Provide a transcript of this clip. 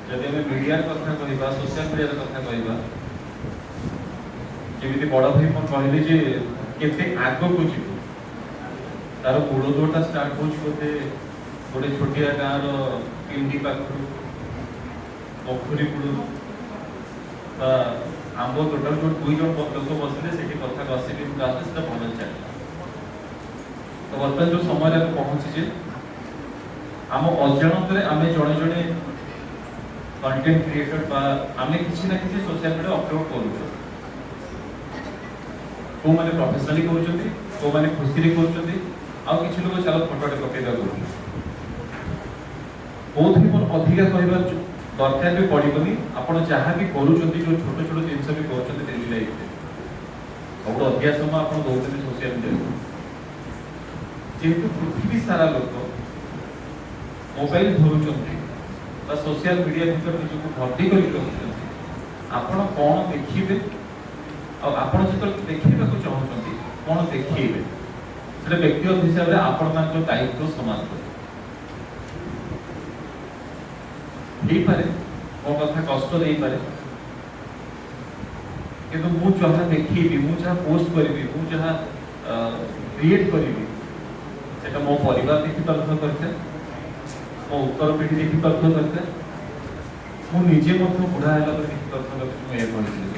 जब आम मीडिया कथा कह सोशल मीडिया कथा कह जमी बड़ भाई मैं कहली जे केते आग को जीव तार मूलदुआटा स्टार्ट हो बोधे गोटे छोटिया गाँव रिंडी पाखु पोखरी कूड़ आंब तोटा जो दुई जन लोक बसले से कथा गसिप से भल चल तो बर्तमान जो समय पहुँचे आम अजाणत आम जड़े जड़े कंटेंट क्रिएटर आम किसी ना कि सोशल मीडिया अपलोड करूँ को मैंने प्रोफेशनली कहते को मैंने खुशी कहते आउ कि लोग चलो फोटोटे पकईदा बहुत ही मोर अधिका कहवा दरकार भी पड़ोनी आप जहाँ भी करूँ जो छोट छोट जिन भी कर डेली लाइफ सब अधिका समय आप दौरान सोशल मीडिया जेहेतु पृथ्वी सारा लोक मोबाइल धरुंच सोशल मीडिया भर निजी भर्ती कर आपण कौन देखिए आपण जो देखा चाहते कौन देखिए से व्यक्तिगत हिसाब से आपण मान दायित्व समान पारे मो कथा कष्ट दे पारे किंतु मु जहाँ देखी मु जहाँ पोस्ट करी मु जहाँ क्रिएट करी सेटा मो परिवार देखी तर्क करते मो उत्तर पीढ़ी देखी तर्क करते मु निजे बुढ़ा है देखी तर्क करते